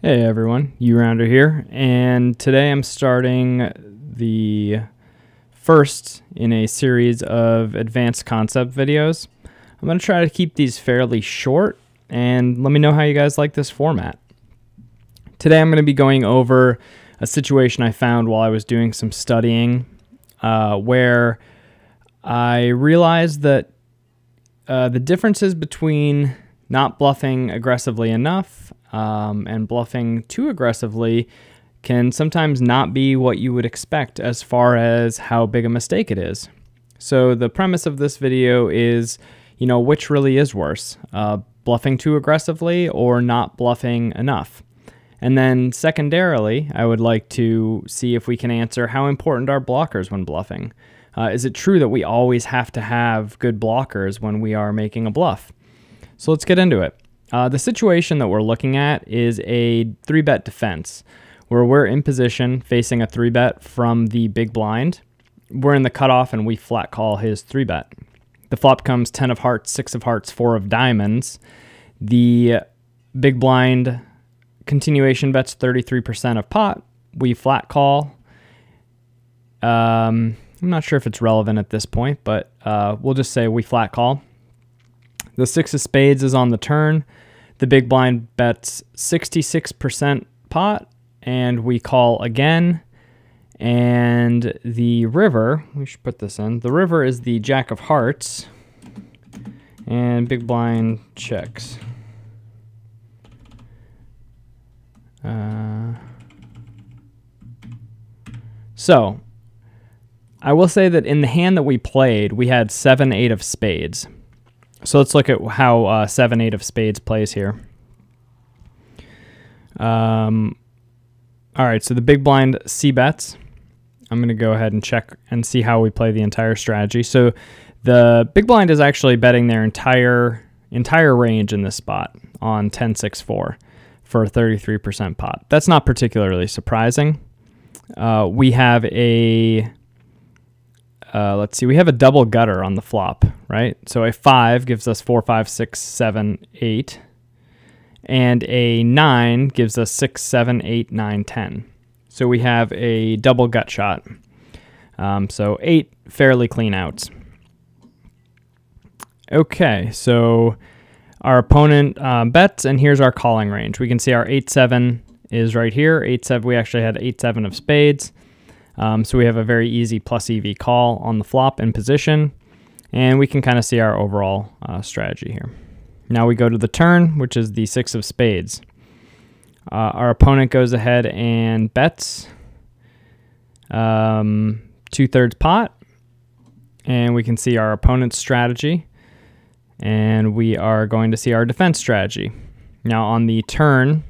Hey everyone, U-Rounder here, and today I'm starting the first in a series of advanced concept videos. I'm going to try to keep these fairly short, and let me know how you guys like this format. Today I'm going to be going over a situation I found while I was doing some studying where I realized that the differences between not bluffing aggressively enough and bluffing too aggressively can sometimes not be what you would expect as far as how big a mistake it is. So the premise of this video is, which really is worse, bluffing too aggressively or not bluffing enough? And then secondarily, I would like to see if we can answer how important are blockers when bluffing. Is it true that we always have to have good blockers when we are making a bluff? So let's get into it. The situation that we're looking at is a 3-bet defense, where we're in position facing a 3-bet from the big blind. We're in the cutoff and we flat call his 3-bet. The flop comes 10 of hearts, 6 of hearts, 4 of diamonds. The big blind continuation bets 33% of pot. We flat call. I'm not sure if it's relevant at this point, but we'll just say we flat call. The 6 of spades is on the turn. The big blind bets 66% pot, and we call again. And the river, we should put this in. The river is the jack of hearts, and big blind checks. So I will say that in the hand that we played, we had 7-8 of spades. So let's look at how 7-8 of spades plays here. All right, so the big blind c-bets. I'm going to go ahead and check and see how we play the entire strategy. So the big blind is actually betting their entire range in this spot on 10-6-4 for 33% pot. That's not particularly surprising. We have a... let's see, we have a double gutter on the flop, right? So a 5 gives us 4, 5, 6, 7, 8. And a 9 gives us 6, 7, 8, 9, 10. So we have a double gut shot. So 8 fairly clean outs. Okay, so our opponent bets, and here's our calling range. We can see our 8-7 is right here. 8-7, we actually had 8-7 of spades. So we have a very easy plus EV call on the flop in position, and we can kind of see our overall strategy here. Now we go to the turn, which is the 6 of spades. Our opponent goes ahead and bets 2/3 pot, and we can see our opponent's strategy, and we are going to see our defense strategy. Now on the turn,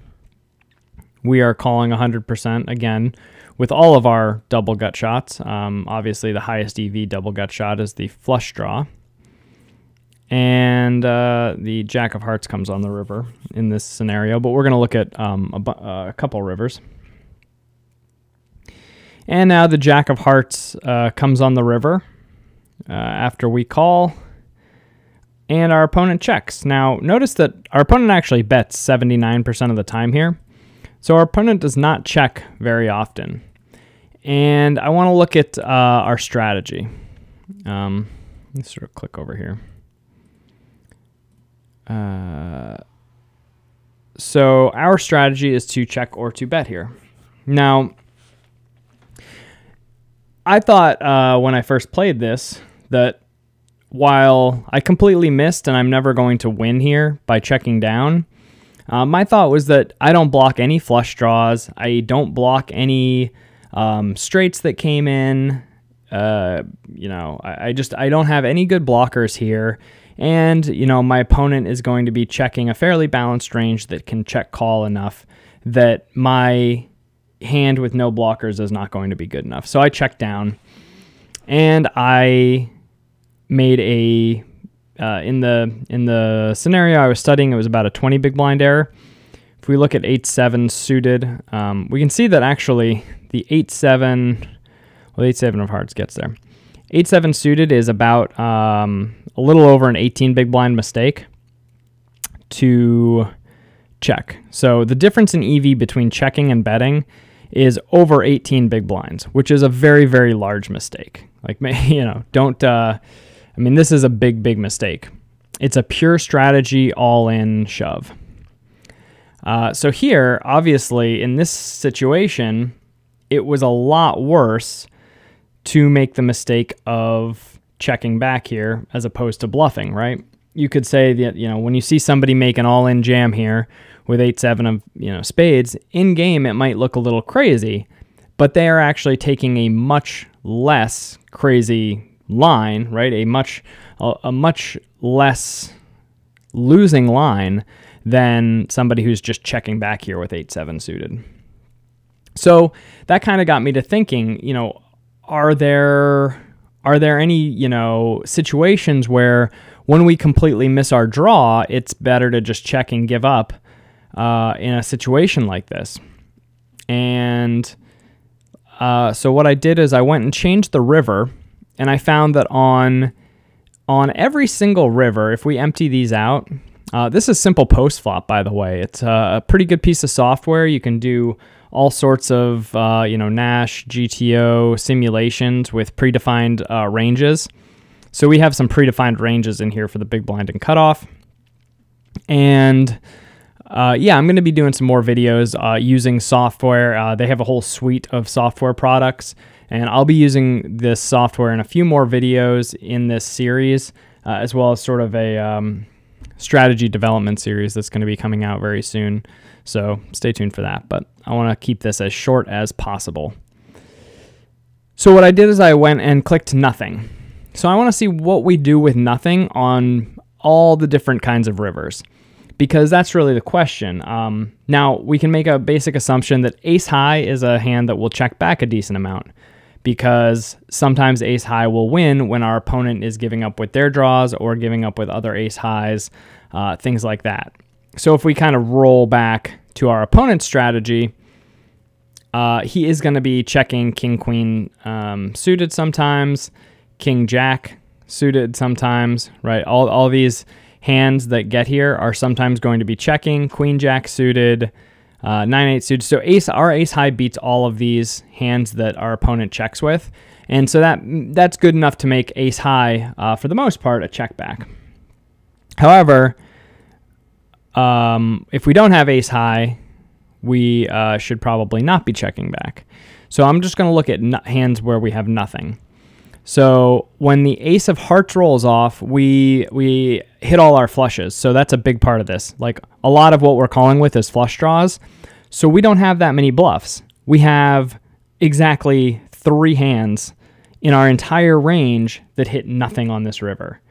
we are calling 100% again with all of our double gut shots. Obviously, the highest EV double gut shot is the flush draw. And the jack of hearts comes on the river in this scenario, but we're going to look at a couple rivers. And now the jack of hearts comes on the river after we call, and our opponent checks. Now, notice that our opponent actually bets 79% of the time here. So our opponent does not check very often. And I want to look at our strategy. Let's sort of click over here. So our strategy is to check or to bet here. Now, I thought when I first played this that while I completely missed and I'm never going to win here by checking down, my thought was that I don't block any flush draws. I don't block any straights that came in. I don't have any good blockers here. And, my opponent is going to be checking a fairly balanced range that can check call enough that my hand with no blockers is not going to be good enough. So I checked down, and I made a in the scenario I was studying, it was about a 20 big blind error. If we look at 8-7 suited, we can see that actually the 8-7, well, 8-7 of hearts gets there. 8-7 suited is about a little over an 18 big blind mistake to check. So the difference in EV between checking and betting is over 18 big blinds, which is a very, very large mistake. Like, you know, don't, I mean, this is a big, big mistake. It's a pure strategy, all in shove. So here, obviously, in this situation, it was a lot worse to make the mistake of checking back here as opposed to bluffing, right? You could say that, you know, when you see somebody make an all-in jam here with 8-7 of, you know, spades, in game it might look a little crazy, but they are actually taking a much less crazy line, right? A much less losing line than somebody who's just checking back here with 8-7 suited. So that kind of got me to thinking, you know, are there any, you know, situations where when we completely miss our draw, it's better to just check and give up in a situation like this? And so what I did is I went and changed the river, and I found that on every single river, if we empty these out, this is simple post flop, by the way. It's a pretty good piece of software. You can do all sorts of, you know, Nash, GTO simulations with predefined ranges. So we have some predefined ranges in here for the big blind and cutoff. And yeah, I'm going to be doing some more videos using software. They have a whole suite of software products, and I'll be using this software in a few more videos in this series, as well as sort of a strategy development series that's going to be coming out very soon. So stay tuned for that, but I want to keep this as short as possible. So what I did is I went and clicked nothing. So I want to see what we do with nothing on all the different kinds of rivers, because that's really the question. Now, we can make a basic assumption that ace high is a hand that will check back a decent amount, because sometimes ace high will win when our opponent is giving up with their draws or giving up with other ace highs, things like that. So if we kind of roll back to our opponent's strategy, he is going to be checking king, queen suited sometimes, king, jack suited sometimes, right? All these hands that get here are sometimes going to be checking, queen, jack suited, 9-8 suited. So our ace high beats all of these hands that our opponent checks with. And so that's good enough to make ace high, for the most part, a check back. However, if we don't have ace high, we should probably not be checking back. So I'm just going to look at hands where we have nothing. So when the ace of hearts rolls off, we hit all our flushes. So that's a big part of this. Like, a lot of what we're calling with is flush draws. So we don't have that many bluffs. We have exactly 3 hands in our entire range that hit nothing on this river.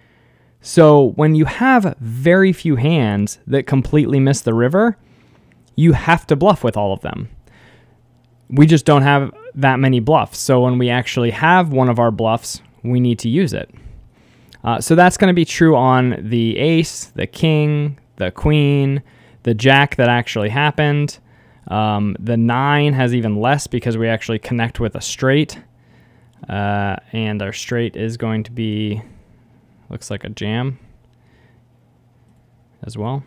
So when you have very few hands that completely miss the river, you have to bluff with all of them. We just don't have that many bluffs. So when we actually have one of our bluffs, we need to use it. So that's going to be true on the ace, the king, the queen, the jack that actually happened. The 9 has even less because we actually connect with a straight. And our straight is going to be, looks like a jam as well.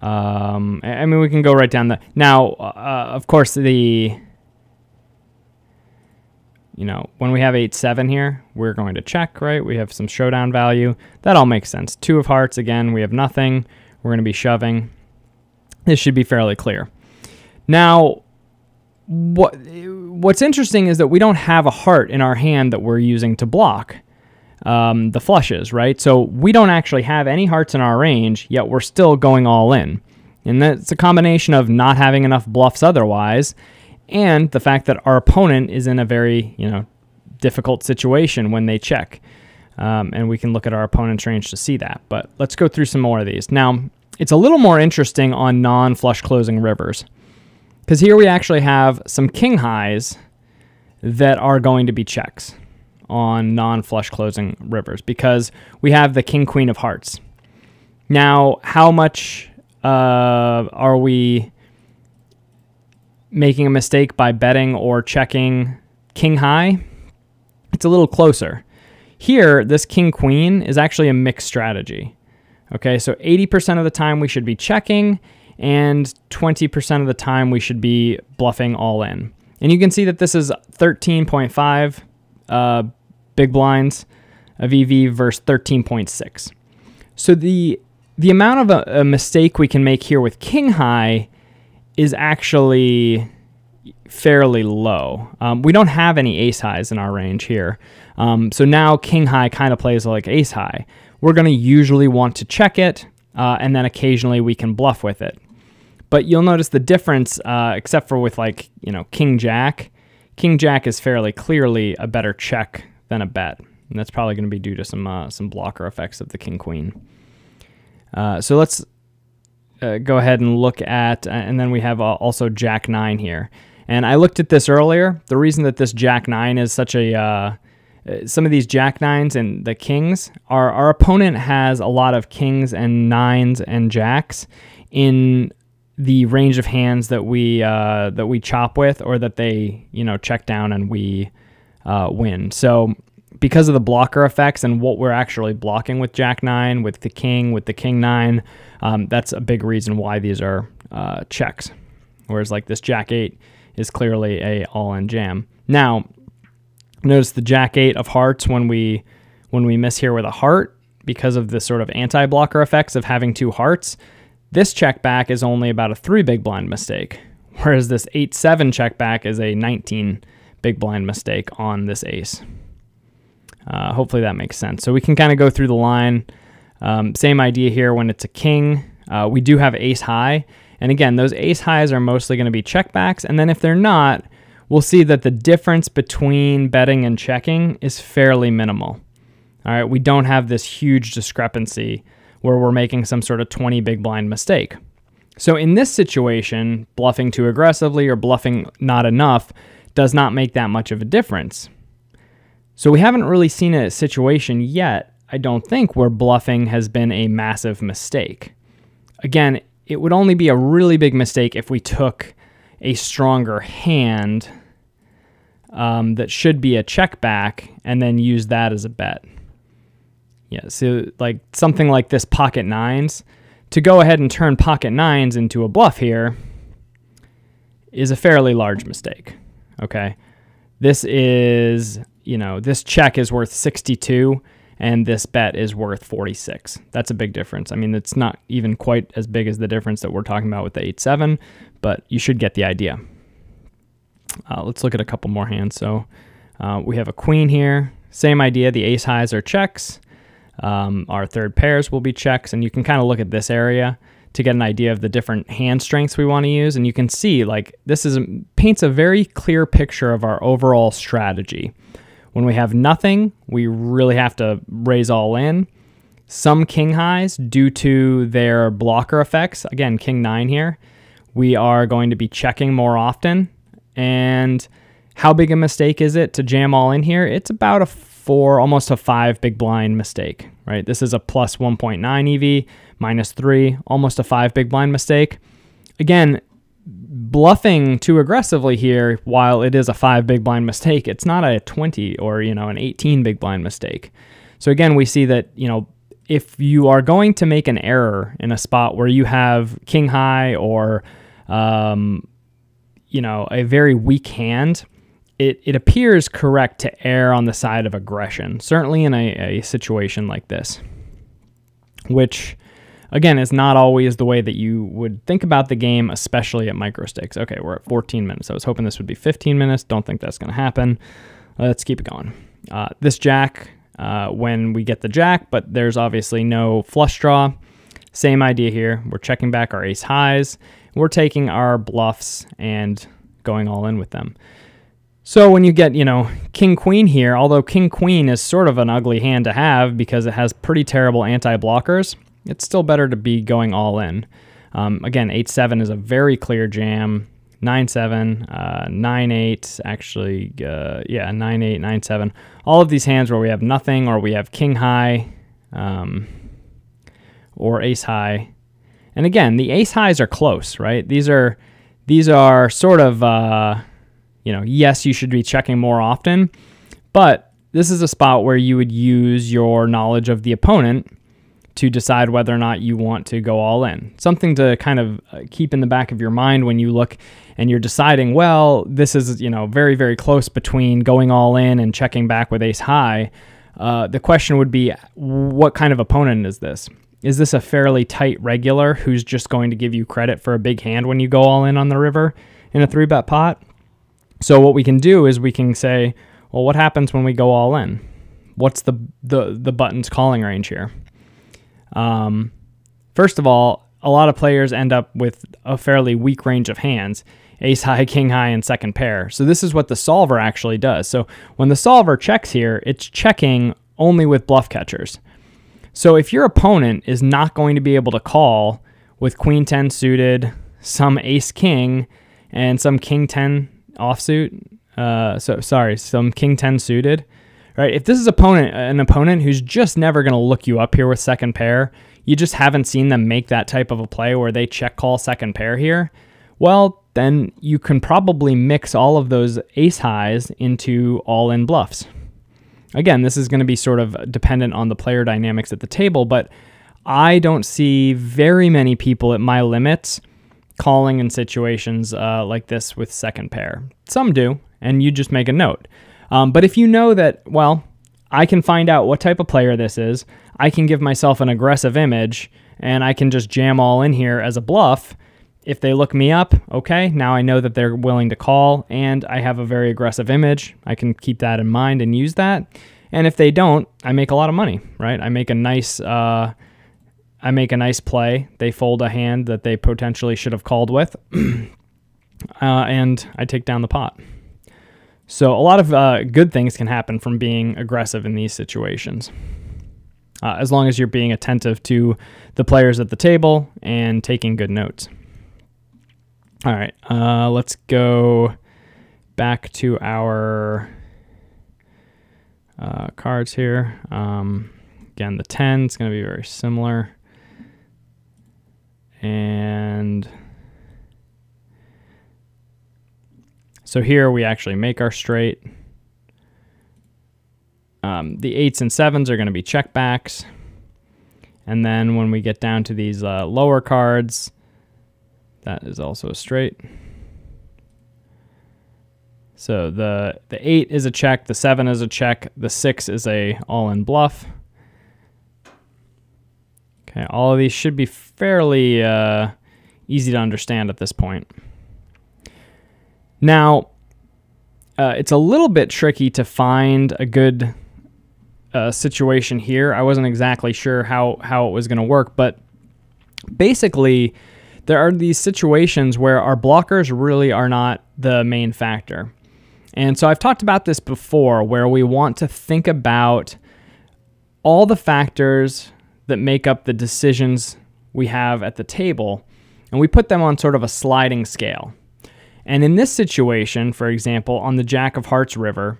I mean, we can go right down the... Now, of course, when we have 8-7 here, we're going to check, right? We have some showdown value. That all makes sense. 2 of hearts, again, we have nothing. We're going to be shoving. This should be fairly clear. Now, what's interesting is that we don't have a heart in our hand that we're using to block the flushes, right? So we don't actually have any hearts in our range, yet we're still going all in. And that's a combination of not having enough bluffs otherwise, and the fact that our opponent is in a very, difficult situation when they check. And we can look at our opponent's range to see that. But let's go through some more of these. Now, it's a little more interesting on non-flush closing rivers, because here we actually have some king highs that are going to be checks on non-flush closing rivers, because we have the king, queen of hearts. Now, how much are we making a mistake by betting or checking king high? It's a little closer. Here, this king queen is actually a mixed strategy. Okay, so 80% of the time we should be checking, and 20% of the time we should be bluffing all in. And you can see that this is 13.5 big blinds of EV versus 13.6. So the amount of a mistake we can make here with king high is actually fairly low. We don't have any ace highs in our range here. So now king high kind of plays like ace high. We're going to usually want to check it, and then occasionally we can bluff with it. But you'll notice the difference, except for with like, you know, king jack. King jack is fairly clearly a better check than a bet. And that's probably going to be due to some blocker effects of the king queen. So let's go ahead and look at, and then we have also jack 9 here. And I looked at this earlier. The reason that this jack 9 is such a, some of these jack 9s and the kings, our opponent has a lot of kings and 9s and jacks in the range of hands that we chop with, or that they, you know, check down and we win. So because of the blocker effects and what we're actually blocking with jack 9, with the king 9, that's a big reason why these are checks. Whereas like this jack 8 is clearly a all-in jam. Now, notice the jack 8 of hearts when we miss here with a heart, because of the sort of anti-blocker effects of having 2 hearts. This check back is only about a 3 big blind mistake, whereas this 8-7 check back is a 19 big blind mistake on this ace. Hopefully that makes sense. So we can kind of go through the line. Same idea here when it's a king. We do have ace high. And again, those ace highs are mostly going to be check backs. And then if they're not, we'll see that the difference between betting and checking is fairly minimal. All right, we don't have this huge discrepancy where we're making some sort of 20 big blind mistake. So in this situation, bluffing too aggressively or bluffing not enough does not make that much of a difference. So we haven't really seen a situation yet, I don't think, where bluffing has been a massive mistake. Again, it would only be a really big mistake if we took a stronger hand that should be a check back and then use that as a bet. Yeah, so like something like this pocket 9s, to go ahead and turn pocket 9s into a bluff here is a fairly large mistake, okay? This is, you know, this check is worth 62 and this bet is worth 46. That's a big difference. I mean, it's not even quite as big as the difference that we're talking about with the 8-7, but you should get the idea. Let's look at a couple more hands. So we have a queen here. Same idea. The ace highs are checks. Our third pairs will be checks, and you can kind of look at this area to get an idea of the different hand strengths we want to use. And you can see, like, this paints a very clear picture of our overall strategy. When we have nothing, we really have to raise all in. Some king highs, due to their blocker effects, again, king 9 here, we are going to be checking more often. And how big a mistake is it to jam all in here? It's about a 4, almost a 5 big blind mistake, right? This is a plus 1.9 EV, minus 3, almost a 5 big blind mistake. Again, bluffing too aggressively here, while it is a 5 big blind mistake, it's not a 20 or, you know, an 18 big blind mistake. So again, we see that, you know, if you are going to make an error in a spot where you have king high or, you know, a very weak hand, it appears correct to err on the side of aggression, certainly in a situation like this, which, again, is not always the way that you would think about the game, especially at micro stakes. Okay, we're at 14 minutes. I was hoping this would be 15 minutes. Don't think that's going to happen. Let's keep it going. This jack, when we get the jack, but there's obviously no flush draw. Same idea here. We're checking back our ace highs. We're taking our bluffs and going all in with them. So when you get, you know, king queen here, although king queen is sort of an ugly hand to have because it has pretty terrible anti-blockers, it's still better to be going all in. Again, 8-7 is a very clear jam. 9-7, 9-8, actually, yeah, 9-8, 9-7. All of these hands where we have nothing, or we have king high, or ace high. And again, the ace highs are close, right? These are sort of, you know, yes, you should be checking more often, but this is a spot where you would use your knowledge of the opponent to decide whether or not you want to go all in. Something to kind of keep in the back of your mind when you look and you're deciding, well, this is, very, very close between going all in and checking back with ace high. The question would be, what kind of opponent is this? Is this a fairly tight regular who's just going to give you credit for a big hand when you go all in on the river in a 3-bet pot? So what we can do is we can say, well, what happens when we go all in? What's the button's calling range here? First of all, a lot of players end up with a fairly weak range of hands, ace high, king high, and second pair. So this is what the solver actually does. So when the solver checks here, it's checking only with bluff catchers. So if your opponent is not going to be able to call with queen 10 suited, some ace king, and some king 10 offsuit, some king 10 suited, right? If this is an opponent who's just never going to look you up here with second pair, you just haven't seen them make that type of a play where they check call second pair here, well, then you can probably mix all of those ace highs into all-in bluffs. Again, this is going to be sort of dependent on the player dynamics at the table, but I don't see very many people at my limits calling in situations like this with second pair. Some do, and you just make a note. But if you know that, well, I can find out what type of player this is, I can give myself an aggressive image, and I can just jam all in here as a bluff. If they look me up, okay, now I know that they're willing to call, and I have a very aggressive image. I can keep that in mind and use that. And if they don't, I make a lot of money, right? I make a nice play. They fold a hand that they potentially should have called with, and I take down the pot. So a lot of good things can happen from being aggressive in these situations, as long as you're being attentive to the players at the table and taking good notes. All right, let's go back to our cards here. Again, the 10 is going to be very similar. And so here we actually make our straight. The 8s and 7s are going to be checkbacks. And then when we get down to these lower cards, that is also a straight. So the 8 is a check, the 7 is a check, the 6 is a all-in bluff. Okay, all of these should be fairly easy to understand at this point. Now, it's a little bit tricky to find a good situation here. I wasn't exactly sure how it was going to work, but basically, there are these situations where our blockers really are not the main factor. And so I've talked about this before, where we want to think about all the factors that make up the decisions we have at the table, and we put them on sort of a sliding scale. And in this situation, for example, on the Jack of Hearts river,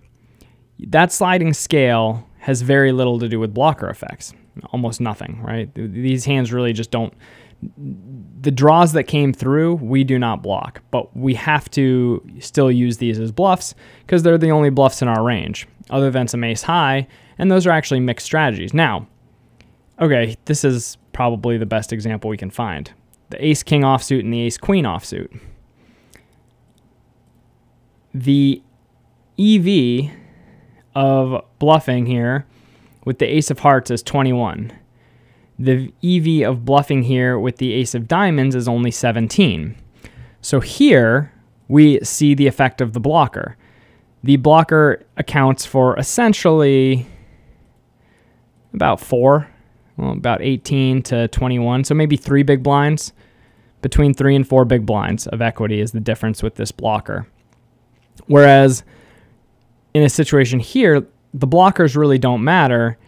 that sliding scale has very little to do with blocker effects, almost nothing, right? These hands really just don't. The draws that came through, we do not block, but we have to still use these as bluffs because they're the only bluffs in our range, other than some ace high, and those are actually mixed strategies. Now, okay, this is probably the best example we can find. The ace king offsuit and the ace queen offsuit. The EV of bluffing here with the ace of hearts is 21. The EV of bluffing here with the ace of diamonds is only 17. So here we see the effect of the blocker. The blocker accounts for essentially about about 18 to 21. So maybe 3 big blinds. Between 3 and 4 big blinds of equity is the difference with this blocker. Whereas in a situation here, the blockers really don't matter.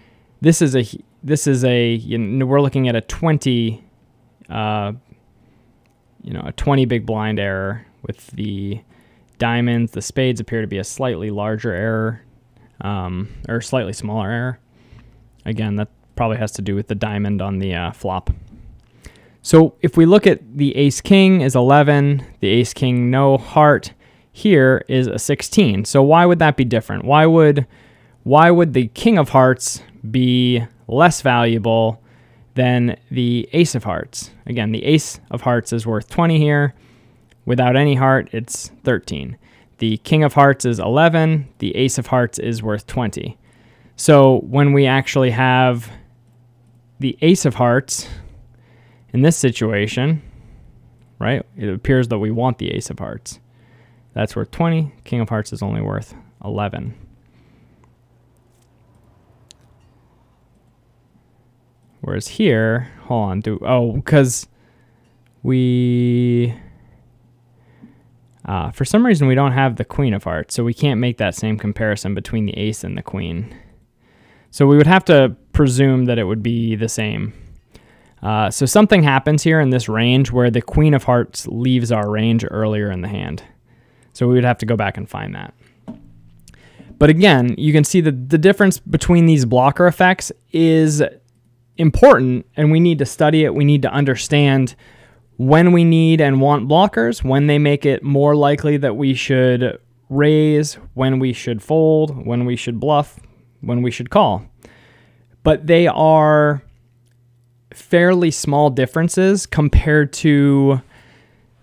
This is we're looking at a 20, a 20 big blind error with the diamonds. The spades appear to be a slightly larger error, or slightly smaller error. Again, that probably has to do with the diamond on the flop. So if we look at the ace king is 11, the ace king no heart here is a 16. So why would that be different? Why would the king of hearts be less valuable than the ace of hearts. Again, the ace of hearts is worth 20 here. Without any heart, it's 13. The king of hearts is 11. The ace of hearts is worth 20. So when we actually have the ace of hearts in this situation, right, it appears that we want the ace of hearts. That's worth 20. King of hearts is only worth 11. Whereas here, hold on, because we, for some reason we don't have the queen of hearts, so we can't make that same comparison between the ace and the queen. So we would have to presume that it would be the same. So something happens here in this range where the queen of hearts leaves our range earlier in the hand. So we would have to go back and find that. But again, you can see that the difference between these blocker effects is important, and we need to study it. We need to understand when we need and want blockers, when they make it more likely that we should raise, when we should fold, when we should bluff, when we should call. But they are fairly small differences compared to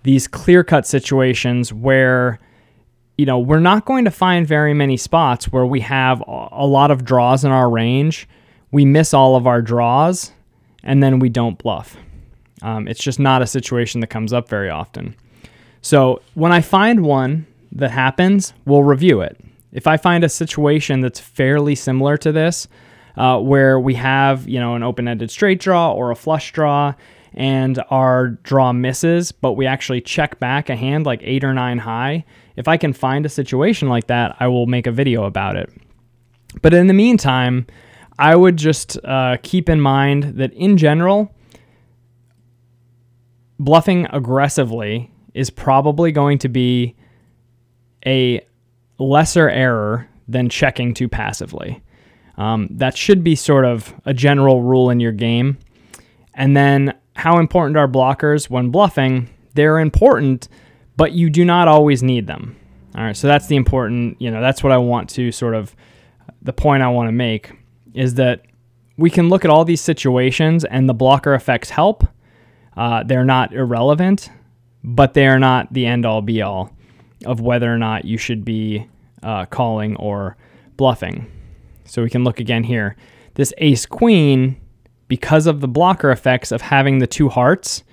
these clear-cut situations where, you know, we're not going to find very many spots where we have a lot of draws in our range, we miss all of our draws, and then we don't bluff. It's just not a situation that comes up very often. So when I find one that happens, we'll review it. If I find a situation that's fairly similar to this, where we have, you know, an open-ended straight draw or a flush draw, and our draw misses, but we actually check back a hand like 8 or 9 high, if I can find a situation like that, I will make a video about it. But in the meantime, I would just keep in mind that in general, bluffing aggressively is probably going to be a lesser error than checking too passively. That should be sort of a general rule in your game. And then how important are blockers when bluffing? They're important, but you do not always need them. All right, so that's the important, you know, that's what I want to sort of, the point I want to make is that we can look at all these situations and the blocker effects help. They're not irrelevant, but they are not the end-all be-all of whether or not you should be calling or bluffing. So we can look again here. This ace-queen, because of the blocker effects of having the 2 hearts,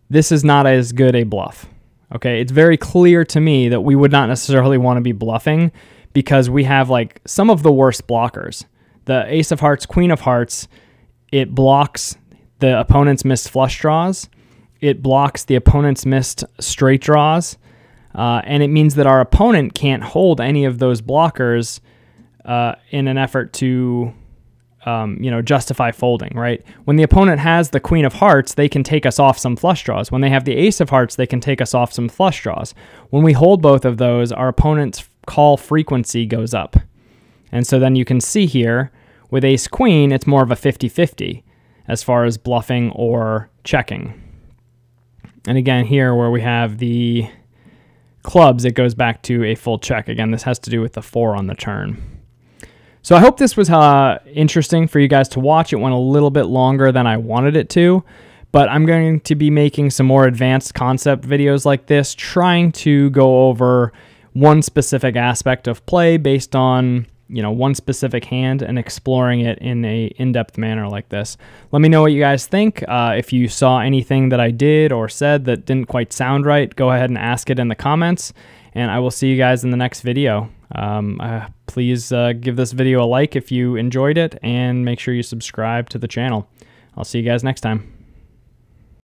this is not as good a bluff. Okay, it's very clear to me that we would not necessarily want to be bluffing because we have like some of the worst blockers. The ace of hearts, queen of hearts, it blocks the opponent's missed flush draws. It blocks the opponent's missed straight draws. And it means that our opponent can't hold any of those blockers in an effort to, you know, justify folding, right? When the opponent has the queen of hearts, they can take us off some flush draws. When they have the ace of hearts, they can take us off some flush draws. When we hold both of those, our opponent's call frequency goes up. And so then you can see here, with ace-queen, it's more of a 50-50 as far as bluffing or checking. And again, here where we have the clubs, it goes back to a full check. Again, this has to do with the 4 on the turn. So I hope this was interesting for you guys to watch. It went a little bit longer than I wanted it to, but I'm going to be making some more advanced concept videos like this, trying to go over one specific aspect of play based on, you know, one specific hand and exploring it in a in-depth manner like this. Let me know what you guys think. If you saw anything that I did or said that didn't quite sound right, go ahead and ask it in the comments, and I will see you guys in the next video. Please give this video a like if you enjoyed it, and make sure you subscribe to the channel. I'll see you guys next time.